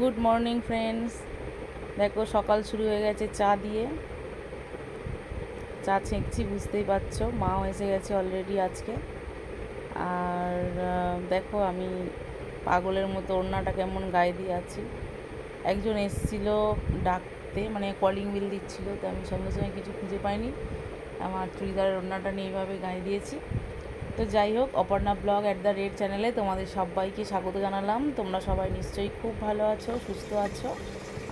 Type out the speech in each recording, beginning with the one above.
Good morning friends. দেখো সকাল শুরু হয়ে গেছে চা দিয়ে। চা ছেঁকছি, বুঝতেই পারছো। মাও এসে গেছে অলরেডি আজকে। আর দেখো আমি পাগলের মতো ওড়নাটা কেমন গায়ে দিয়ে আছি। একজন এসেছিলো ডাকতে, মানে কলিং বিল দিচ্ছিলো, তো আমি সঙ্গে সঙ্গে কিছু খুঁজে পাইনি, আমার চুড়িদারের ওড়নাটা নিয়ে এইভাবে গায়ে দিয়েছি। তো যাই হোক, অপর্ণা ব্লগ @রেড চ্যানেলে তোমাদের সবাইকে স্বাগত জানালাম। তোমরা সবাই নিশ্চয়ই খুব ভালো আছো, সুস্থ আছো।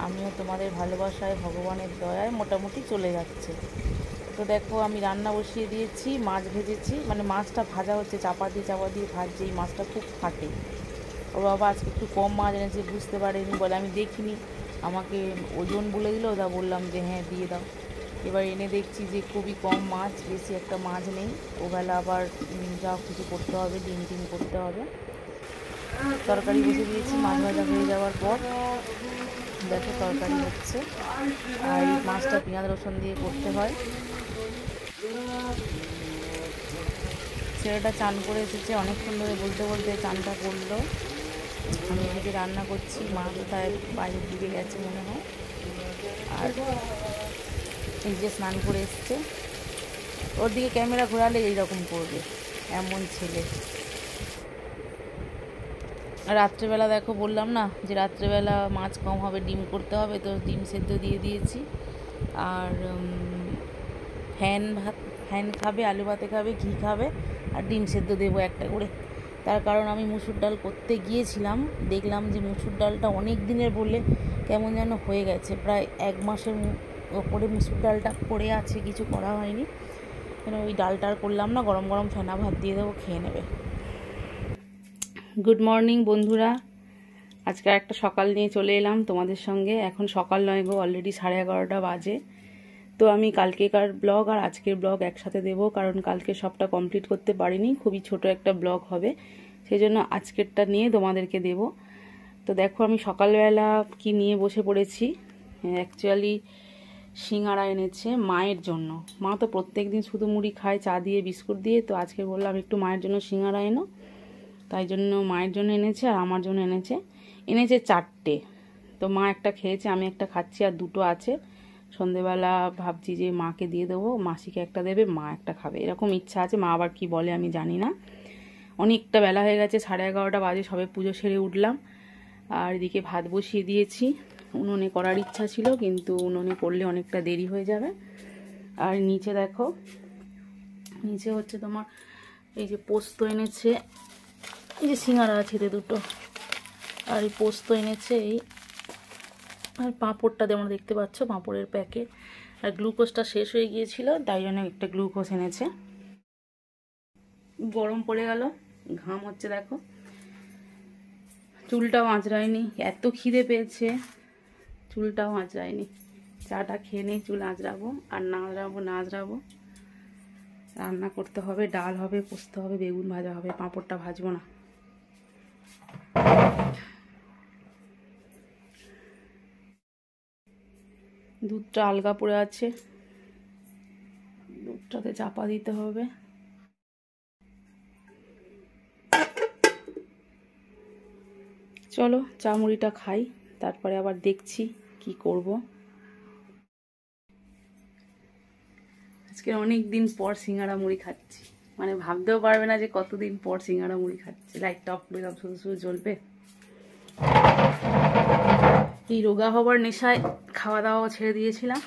আমিও তোমাদের ভালোবাসায়, ভগবানের দয়ায় মোটামুটি চলে যাচ্ছে। তো দেখো আমি রান্না বসিয়ে দিয়েছি, মাছ ভেজেছি, মানে মাছটা ভাজা হচ্ছে, চাপা দিয়ে ভাজছে। এই মাছটা খুব ফাটে। ওর বাবা আজকে একটু কম মাছ এনেছে, বুঝতে পারেনি বলে, আমি দেখিনি, আমাকে ওজন বলে দিল, ওটা বললাম যে হ্যাঁ দিয়ে দাও। এবার এনে দেখছি যে খুবই কম মাছ, বেশি একটা মাছ নেই। ওবেলা আবার যা কিছু করতে হবে, ডিম করতে হবে। তরকারি বসে দিয়েছি, মাছ ভাজা হয়ে যাওয়ার পর দেখো তরকারি হচ্ছে। আর এই মাছটা পেঁয়াজ রসুন দিয়ে করতে হয়। ছেলেটা চান করে এসেছে, অনেকক্ষণ ধরে বলতে বলতে চানটা করলো। আমি এদিকে রান্না করছি, মা কোথায় বাইরের দিকে গেছে মনে হয়। আর এই যে স্নান করে এসছে, ওর দিকে ক্যামেরা ঘোরালে এইরকম করবে, এমন ছেলে। রাত্রেবেলা দেখো বললাম না যে রাত্রেবেলা মাছ কম হবে, ডিম করতে হবে, তো ডিম সেদ্ধ দিয়ে দিয়েছি। আর ফ্যান খাবে, আলু ভাতে খাবে, ঘি খাবে, আর ডিম সেদ্ধ দেবো একটা করে। তার কারণ আমি মুসুর ডাল করতে গিয়েছিলাম, দেখলাম যে মুসুর ডালটা অনেক দিনের বলে কেমন যেন হয়ে গেছে, প্রায় 1 মাসের ওপরে মুসুর ডালটা পড়ে আছে, কিছু করা হয়নি। কেন ওই ডালটা আর করলাম না, গরম গরম ফেনা ভাত দিয়ে দেবো, খেয়ে নেবে। গুড মর্নিং বন্ধুরা। আজকে একটা সকাল নিয়ে চলে এলাম তোমাদের সঙ্গে। এখন সকাল নয় গো, অলরেডি 11:30 বাজে। তো আমি কালকেকার ব্লগ আর আজকের ব্লগ একসাথে দেব, কারণ কালকে সবটা কমপ্লিট করতে পারিনি, খুবই ছোট একটা ব্লগ হবে, সেই জন্য আজকেরটা নিয়ে তোমাদেরকে দেব। তো দেখো আমি সকালবেলা কি নিয়ে বসে পড়েছি। অ্যাকচুয়ালি সিঙ্গারা এনেছে মায়ের জন্য। মা তো প্রত্যেক দিন শুধু মুড়ি খায়, চা দিয়ে বিস্কুট দিয়ে, তো আজকে বললাম একটু মায়ের জন্য সিঙ্গারা এনো, তাই জন্য মায়ের জন্য এনেছে আর আমার জন্য এনেছে 4টে। তো মা একটা খেয়েছে, আমি একটা খাচ্ছি, আর 2টো আছে। সন্ধেবেলা ভাবছি যে মাকে দিয়ে দেবো, মাসিকে একটা দেবে, মা একটা খাবে, এরকম ইচ্ছা আছে। মা আবার কি বলে আমি জানি না। অনেকটা বেলা হয়ে গেছে, 11:30 বাজে, সবে পুজো সেরে উঠলাম। আর এদিকে ভাত বসিয়ে দিয়েছি। উনুনে করার ইচ্ছা ছিল, কিন্তু উনুনে করলে অনেকটা দেরি হয়ে যাবে। আর নিচে দেখো, নিচে হচ্ছে তোমার এই যে পোস্ত এনেছে, এই যে সিঙ্গারা আছে 2টো, আর এই পোস্ত এনেছে এই, আর পাঁপড়টা তোমরা দেখতে পাচ্ছ, পাঁপড়ের প্যাকেট। আর গ্লুকোজটা শেষ হয়ে গিয়েছিল, তাই জন্য একটা গ্লুকোজ এনেছে। গরম পড়ে গেল, ঘাম হচ্ছে দেখো, চুলটাও আঁচড়ায়নি, এত খিদে পেয়েছে, চুলটাও আঁচড়ায়নি। চাটা খেয়ে নিয়ে চুল আঁচড়াবো, আর না আঁচড়াবো। রান্না করতে হবে, ডাল হবে, পোস্ত হবে, বেগুন ভাজা হবে, পাঁপড়টা ভাজবো না। দুধটা আলগা পড়ে আছে, দুধটাতে চাপা দিতে হবে। চলো চা মুড়িটা খাই, তারপরে আবার দেখছি কি করব। আজকে অনেক দিন পর সিঙ্গারা মুড়ি খাচ্ছি, মানে ভাবতেও পারবে না যে কতদিন পর সিঙ্গারা মুড়ি খাচ্ছি। লাইটটা অফ করে দাও, শুধু শুধু জ্বলবে। এই রোগা হবার নেশায় খাওয়া দাওয়া ছেড়ে দিয়েছিলাম,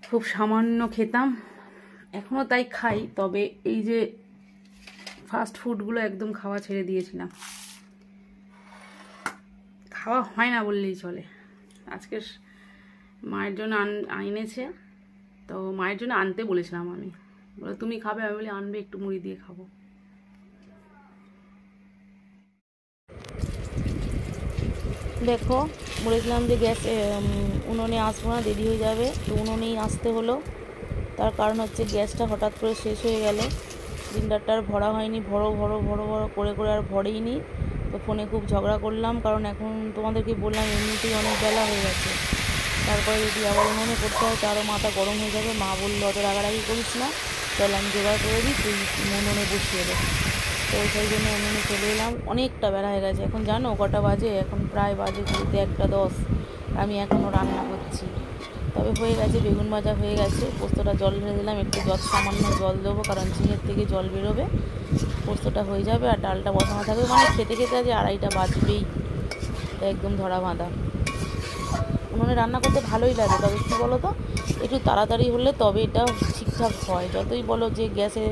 খুব সামান্য খেতাম, এখনও তাই খাই, তবে এই যে ফাস্ট ফুডগুলো একদম খাওয়া ছেড়ে দিয়েছিলাম, খাওয়া হয় না বললেই চলে। আজকে মায়ের জন্য এনেছে, তো মায়ের জন্য আনতে বলেছিলাম আমি, বলে তুমি খাবে, আমি বলি আনবে, একটু মুড়ি দিয়ে খাবো। দেখো বলেছিলাম যে গ্যাসে উনুনে আসবো না, দেরি হয়ে যাবে, তো উনুনেই আসতে হলো। তার কারণ হচ্ছে গ্যাসটা হঠাৎ করে শেষ হয়ে গেল, সিলিন্ডারটা আর ভরা হয়নি, ভরো করে আর ভরেই নি। তো ফোনে খুব ঝগড়া করলাম, কারণ এখন তোমাদেরকে বললাম এমনিতেই অনেক বেলা হয়ে গেছে, তারপরে যদি আবার উনুনে করতে হয় তারও মাথা গরম হয়ে যাবে। মা বললো অত রাগারাগি করিস না, চল আমি জোগাড় করে দিই, তুই উনুনে বসিয়ে দে। তো সেই জন্য উনুনে চলে এলাম। অনেকটা বেলা হয়ে গেছে, এখন জানো কটা বাজে? এখন প্রায় বাজে ঘুরতে 1:10। আমি এখনও রান্না করছি। তবে হয়ে গেছে, বেগুন ভাজা হয়ে গেছে। পোস্তটা জল ঢেলে দিলাম, একটু সামান্য জল দেবো, কারণ ঝিঙের থেকে জল বেরোবে। পোস্তটা হয়ে যাবে আর ডালটা বসানো থাকবে, মানে খেতে খেতে আজ 2:30টা বাজবেই, একদম ধরা বাঁধা। উনুনে রান্না করতে ভালোই লাগে, তবে কী বলো তো, একটু তাড়াতাড়ি হলে তবে এটা ঠিকঠাক হয়। যতই বলো যে গ্যাসে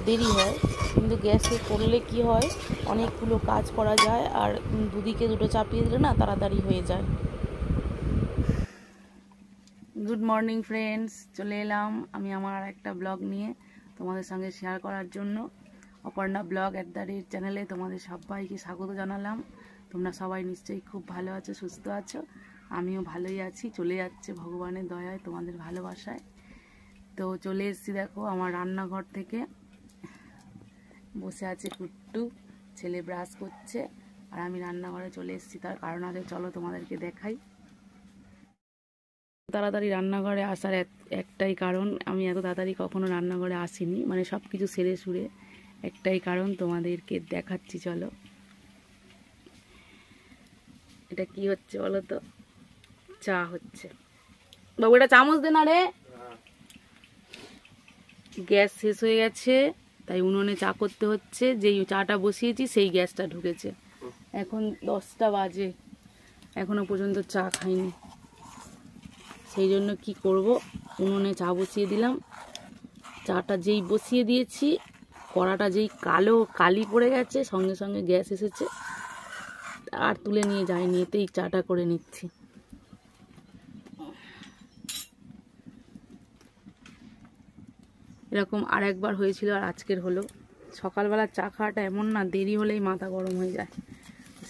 দেরি হয়, কিন্তু গ্যাসে করলে কি হয়, অনেকগুলো কাজ করা যায়, আর দুদিকে দুটো চাপিয়ে দিলে না তাড়াতাড়ি হয়ে যায়। গুড মর্নিং ফ্রেন্ডস, চলে এলাম আমি আমার একটা ব্লগ নিয়ে তোমাদের সঙ্গে শেয়ার করার জন্য। অপর্ণা ব্লগ @ চ্যানেলে তোমাদের সবাইকে স্বাগত জানালাম। তোমরা সবাই নিশ্চয়ই খুব ভালো আছো, সুস্থ আছো। আমিও ভালোই আছি, চলে যাচ্ছে ভগবানের দয়ায়, তোমাদের ভালোবাসায়। তো চলে এসেছি, দেখো আমার রান্নাঘর থেকে। বসে আছে কুট্টু, ছেলে ব্রাশ করছে, আর আমি রান্নাঘরে চলে এসেছি। তার কারণ আছে, চলো তোমাদেরকে দেখাই। তাড়াতাড়ি রান্নাঘরে আসার একটাই কারণ, আমি এত তাড়াতাড়ি কখনো রান্নাঘরে আসিনি, মানে সব কিছু সেরে সুরে। একটাই কারণ, তোমাদেরকে দেখাচ্ছি, চলো। এটা কি হচ্ছে বলো তো? চা হচ্ছে। বাবু এটা চামচ দে না রে। গ্যাস শেষ হয়ে গেছে, তাই উনুনে চা করতে হচ্ছে। যেই চাটা বসিয়েছি সেই গ্যাসটা ঢুকেছে। এখন 10টা বাজে, এখনো পর্যন্ত চা খাইনি। সেই জন্য কি করব, উনুনে চা বসিয়ে দিলাম। চাটা যেই বসিয়ে দিয়েছি, কড়াটা যেই কালি পড়ে গেছে, সঙ্গে সঙ্গে গ্যাস এসেছে, আর তুলে নিয়ে যাইনি, এতেই চাটা করে নিচ্ছি। এরকম আর একবার হয়েছিল, আর আজকের হলো। সকালবেলা চা খাওয়াটা এমন না, দেরি হলেই মাথা গরম হয়ে যায়।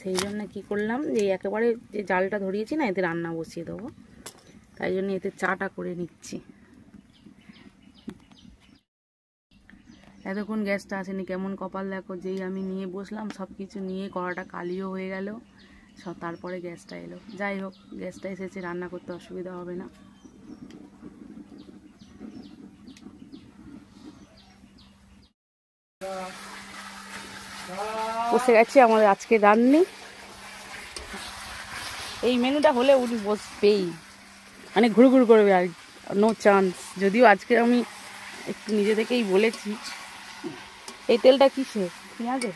সেই জন্য কী করলাম, যে একেবারে যে জালটা ধরিয়েছি না, এতে রান্না বসিয়ে দেবো। তাই জন্য এতে চাটা করে নিচ্ছি। এতক্ষণ গ্যাসটা আসেনি, কেমন কপাল দেখো। যেই আমি নিয়ে বসলাম, সব কিছু নিয়ে কড়াটা কালিও হয়ে গেল, তারপরে গ্যাসটা এলো। যাই হোক, গ্যাসটা এসেছে, রান্না করতে অসুবিধা হবে না। বসে গেছি আমাদের আজকে রান্নি। এই মেনুটা হলে উনি বসবেই, মানে ঘুরু ঘুরু করবে, আর নো চান্স। যদিও আজকে আমি একটু নিজে থেকেই বলেছি। এই তেলটা কিসে? পেঁয়াজে?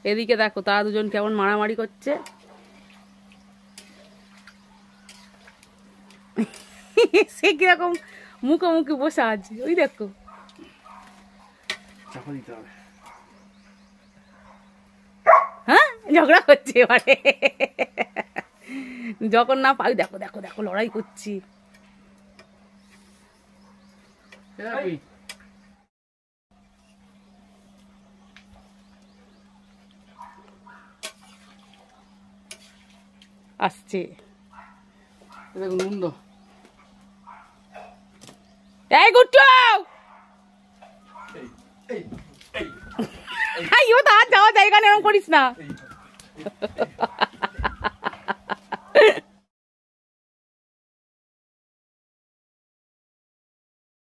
এদিকে দেখো, তারা দুজন কেমন মারামারি করছে। সে কিরকম মুখোমুখি বসে আছে, ওই দেখো। হ্যাঁ, ঝগড়া করছে এবারে। যখন না পাই, দেখো দেখো দেখো, লড়াই করছি। আসছে, এই গুট্টু, ও তো আর যাওয়া জায়গা নেই, এরকম করিস না।